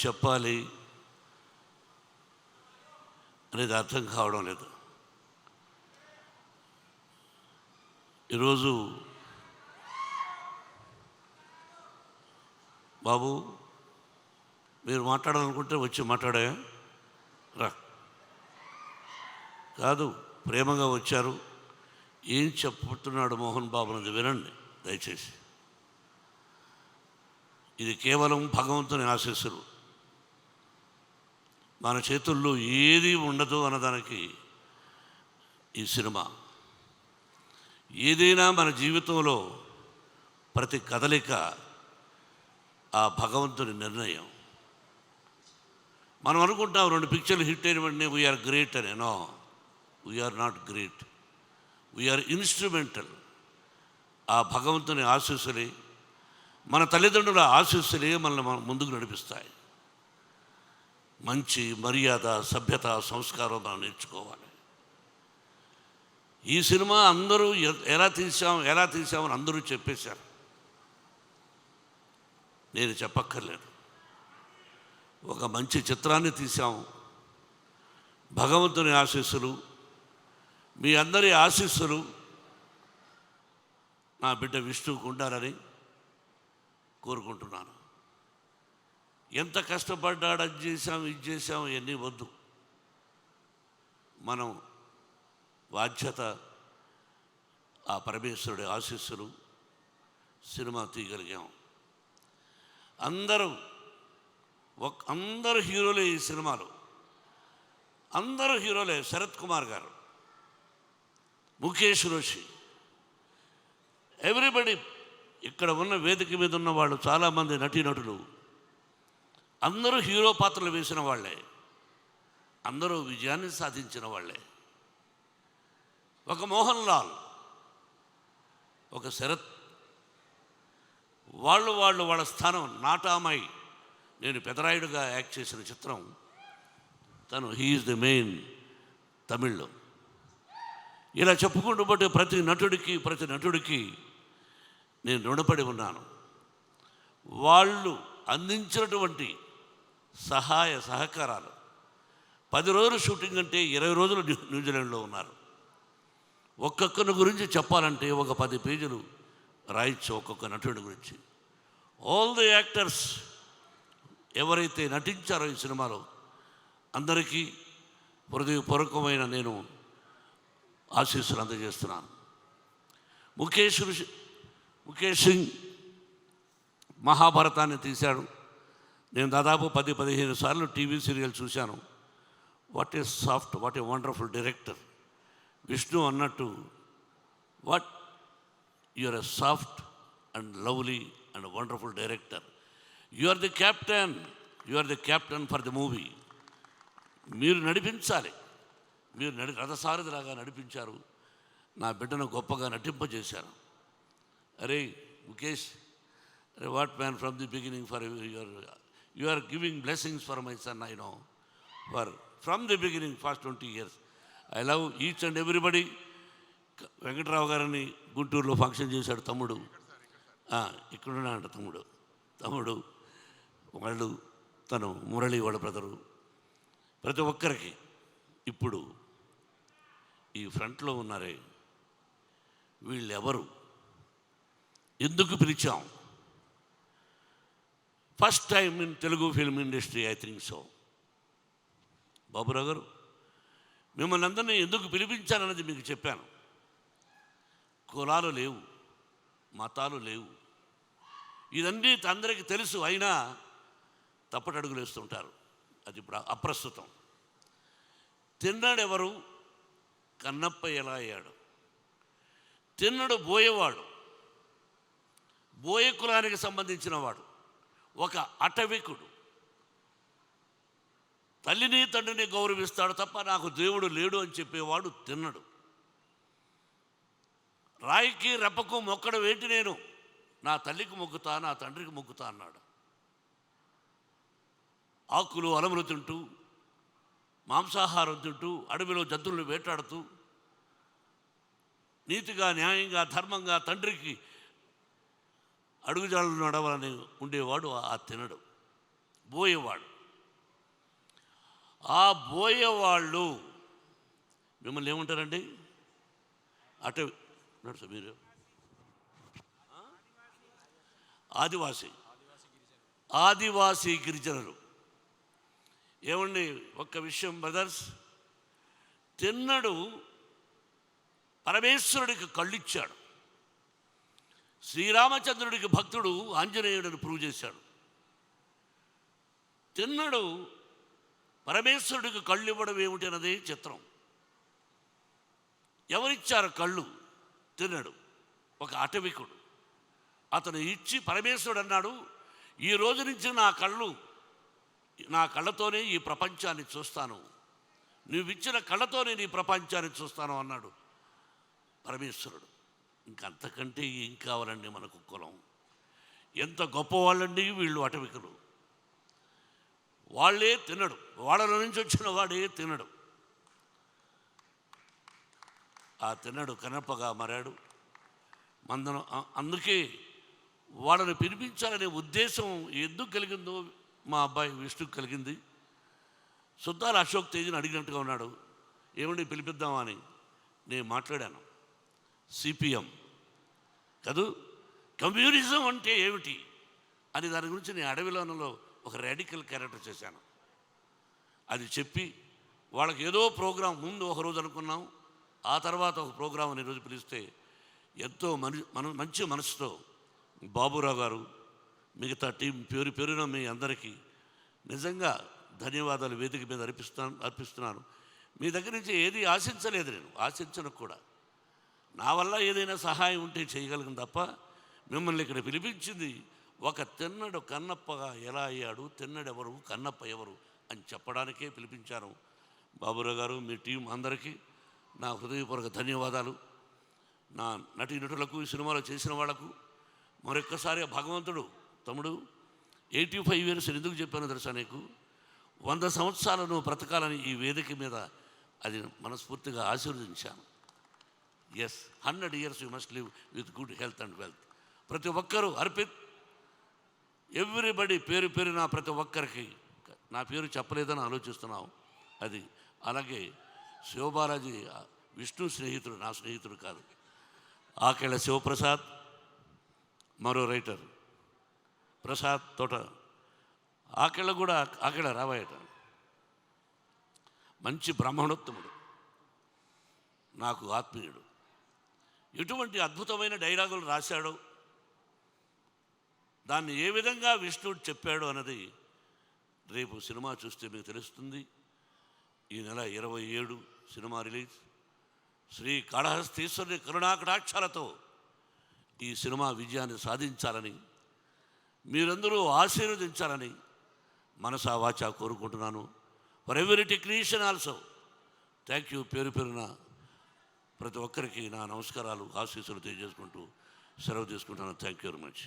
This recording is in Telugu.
చెప్పాలి అనేది అర్థం కావడం లేదు. ఈరోజు బాబు మీరు మాట్లాడాలనుకుంటే వచ్చి మాట్లాడా రా, కాదు ప్రేమగా వచ్చారు. ఏం చెప్పుతున్నాడు మోహన్ బాబు అనేది వినండి దయచేసి. ఇది కేవలం భగవంతుని ఆశీస్సులు, మన చేతుల్లో ఏది ఉండదు అన్నదానికి ఈ సినిమా. ఏదైనా మన జీవితంలో ప్రతి కదలిక ఆ భగవంతుని నిర్ణయం. మనం అనుకుంటాం 2 పిక్చర్లు హిట్ అయిన వెంటనే వీఆర్ గ్రేట్ అని. No, we are not great, we are instrumental. ఆ భగవంతుని ఆశీస్సులే, మన తల్లిదండ్రుల ఆశీస్సులే మనల్ని ముందుకు నడిపిస్తాయి. మంచి మర్యాద, సభ్యత, సంస్కారం మనం నేర్చుకోవాలి. ఈ సినిమా అందరూ ఎలా తీసామని అందరూ చెప్పేశారు, నేను చెప్పక్కర్లేదు. ఒక మంచి చిత్రాన్ని తీసాము. భగవంతుని ఆశీస్సులు, మీ అందరి ఆశీస్సులు నా బిడ్డ విష్ణువుకు ఉండాలని కోరుకుంటున్నాను. ఎంత కష్టపడ్డాడు, అది చేశాం ఇది చేశాం ఇవన్నీ వద్దు. మనం బాధ్యత ఆ పరమేశ్వరుడి ఆశీస్సులు, సినిమా తీయగలిగాం. అందరూ హీరోలే ఈ సినిమాలో, అందరూ హీరోలే. శరత్ కుమార్ గారు, ముఖేష్ రోషి, ఎవ్రీబడి. ఇక్కడ ఉన్న వేదిక మీద ఉన్న వాళ్ళు చాలామంది నటీనటులు అందరూ హీరో పాత్రలు వేసిన వాళ్ళే, అందరూ విజయాన్ని సాధించిన వాళ్ళే. ఒక మోహన్ లాల్, ఒక శరత్, వాళ్ళ స్థానం. నాటామాయి, నేను పెదరాయుడుగా యాక్ట్ చేసిన చిత్రం తను, హీఈస్ ది మెయిన్ తమిళ్లో. ఇలా చెప్పుకుంటూ పోతే ప్రతి నటుడికి నేను రుణపడి ఉన్నాను. వాళ్ళు అందించినటువంటి సహాయ సహకారాలు. 10 రోజులు షూటింగ్ అంటే 20 రోజులు న్యూజిలాండ్లో ఉన్నారు. ఒక్కొక్కరి గురించి చెప్పాలంటే ఒక 10 పేజీలు రాయొచ్చు ఒక్కొక్క నటుడి గురించి. ఆల్ ది యాక్టర్స్ ఎవరైతే నటించారో ఈ సినిమాలో అందరికీ హృదయపూర్వకమైన నేను ఆశీస్సులు అందజేస్తున్నాను. ముఖేష్ సింగ్ మహాభారతాన్ని తీశాడు. నేను దాదాపు 10-15 సార్లు టీవీ సీరియల్ చూశాను. What a soft, what a wonderful director. Vishnu అన్నట్టు, what you are a soft and lovely and wonderful director. You are the captain for the movie. మీరు నడిపించాలి. మీరు రథసారథిలాగా నడిపించారు. నా బిడ్డను గొప్పగా నటింపజేశారు. అరే ముఖేష్, అరే what man, from the beginning for you are giving blessings for my son. I know from the beginning past 20 years. I love each and everybody. Venkatrao గారిని గుంటూరులో ఫంక్షన్ చేశాడు తమ్ముడు, ఇక్కడున్నాడు తమ్ముడు వాళ్ళు, తను మురళి వాళ్ళ బ్రదరు. ప్రతి ఒక్కరికి ఇప్పుడు ఈ ఫ్రంట్లో ఉన్నారే, వీళ్ళెవరు, ఎందుకు పిలిచాం? First time in Telugu film industry, I think so. Baburao గారు, మిమ్మల్ని అందరినీ ఎందుకు పిలిపించానన్నది మీకు చెప్పాను. కులాలు లేవు, మతాలు లేవు, ఇదన్నీ అందరికీ తెలుసు. అయినా తప్పటడుగులు వేస్తుంటారు. అది ఇప్పుడు అప్రస్తుతం. తిన్నాడెవరు? కన్నప్ప ఎలా అయ్యాడు? తిన్నడు బోయేవాడు, బోయ కులానికి సంబంధించిన వాడు, ఒక అటవికుడు. తల్లిని తండ్రిని గౌరవిస్తాడు తప్ప నాకు దేవుడు లేడు అని చెప్పేవాడు తిన్నడు. రాయికి రెప్పకు మొక్కడం ఏంటి, నేను నా తల్లికి మొక్కుతా, నా తండ్రికి మొక్కుతా అన్నాడు. ఆకులు అలములు తింటూ, మాంసాహారం తింటూ, అడవిలో జంతువులను వేటాడుతూ, నీతిగా, న్యాయంగా, ధర్మంగా తండ్రికి అడుగుజాడలు నడవాలని ఉండేవాడు ఆ తినడు. బోయేవాడు. ఆ బోయేవాళ్ళు మిమ్మల్ని ఏమంటారండి? అటు నడుచు మీరు ఆదివాసీ గిరిజనులు. ఏమండి, ఒక్క విషయం బ్రదర్స్, తిన్నడు పరమేశ్వరుడికి కళ్ళిచ్చాడు. శ్రీరామచంద్రుడికి భక్తుడు ఆంజనేయుడిని ప్రూవ్ చేశాడు. తిన్నడు పరమేశ్వరుడికి కళ్ళు ఇవ్వడం ఏమిటి అన్నది చిత్రం. ఎవరిచ్చారు కళ్ళు? తిన్నడు, ఒక అటవికుడు. అతను ఇచ్చి పరమేశ్వరుడు అన్నాడు, ఈ రోజు నుంచి నా కళ్ళతోనే ఈ ప్రపంచాన్ని చూస్తాను, నువ్విచ్చిన కళ్ళతోనే నీ ప్రపంచాన్ని చూస్తాను అన్నాడు పరమేశ్వరుడు. ఇంకంతకంటే ఏం కావాలండి మనకు? కులం ఎంత గొప్పవాళ్ళండి వీళ్ళు, అటవికులు. వాళ్ళే తినడు, వాళ్ళ నుంచి వచ్చిన వాడే తినడు. ఆ తిన్నడు కనపగా మారాడు. అందుకే వాళ్ళని పిలిపించాలనే ఉద్దేశం ఎందుకు కలిగిందో మా అబ్బాయి విష్ణుకు కలిగింది. సుద్దాల అశోక్ తేజీని అడిగినట్టుగా ఉన్నాడు, ఏమండి పిలిపిద్దామని. నేను మాట్లాడాను. సిపిఎం కాదు, కమ్యూనిజం అంటే ఏమిటి అని దాని గురించి నేను అడవిలోనలో ఒక రాడికల్ క్యారెక్టర్ చేశాను. అది చెప్పి వాళ్ళకి ఏదో ప్రోగ్రాం ముందు ఒకరోజు అనుకున్నాం, ఆ తర్వాత ఒక ప్రోగ్రాం అని రోజు పిలిస్తే ఎంతో మంచి మనసుతో బాబురావు గారు, మిగతా టీం పేరున మీ అందరికీ నిజంగా ధన్యవాదాలు వేదిక మీద అర్పిస్తున్నాను. మీ దగ్గర నుంచి ఏది ఆశించలేదు, నేను ఆశించను కూడా. నా వల్ల ఏదైనా సహాయం ఉంటే చేయగలను తప్ప మిమ్మల్ని ఇక్కడ పిలిపించింది ఒక తిన్నడు కన్నప్పగా ఎలా అయ్యాడు, తిన్నడెవరు, కన్నప్ప ఎవరు అని చెప్పడానికే పిలిపించాను. బాబురావు గారు, మీ టీం అందరికీ నా హృదయపూర్వక ధన్యవాదాలు. నా నటీనటులకు, ఈ సినిమాలో చేసిన వాళ్లకు మరొక్కసారి భగవంతుడు, తమ్ముడు 85 years ఎందుకు చెప్పానో తెలుసా నీకు? 100 సంవత్సరాలు నువ్వు బ్రతకాలని ఈ వేదిక మీద అది మనస్ఫూర్తిగా ఆశీర్వదించాను. Yes, 100 years you must live with good health and wealth. ప్రతి ఒక్కరూ అర్పిత్, ఎవ్రీబడి పేరున ప్రతి ఒక్కరికి, నా పేరు చెప్పలేదని ఆలోచిస్తున్నావు అది. అలాగే శివబాలాజీ విష్ణు స్నేహితుడు, నా స్నేహితుడు కాదు. ఆకెళ్ళ శివప్రసాద్, మరో రైటర్ ప్రసాద్ తోట, ఆకెళ్ళ రావాయట, మంచి బ్రాహ్మణోత్తముడు, నాకు ఆత్మీయుడు. ఎటువంటి అద్భుతమైన డైలాగులు రాశాడో, దాన్ని ఏ విధంగా విష్ణుడు చెప్పాడు అన్నది రేపు సినిమా చూస్తే మీకు తెలుస్తుంది. ఈ నెల 27 సినిమా రిలీజ్. శ్రీ కాళహస్తీశ్వరుని కరుణాకటాక్షాలతో ఈ సినిమా విజయాన్ని సాధించాలని, మీరందరూ ఆశీర్వదించాలని మనసా వాచా కోరుకుంటున్నాను. For every technician also thank you. పేరున ప్రతి ఒక్కరికి నా నమస్కారాలు, ఆశీస్సులు తెలియజేసుకుంటూ సెలవు తీసుకుంటున్నాను. Thank you very much.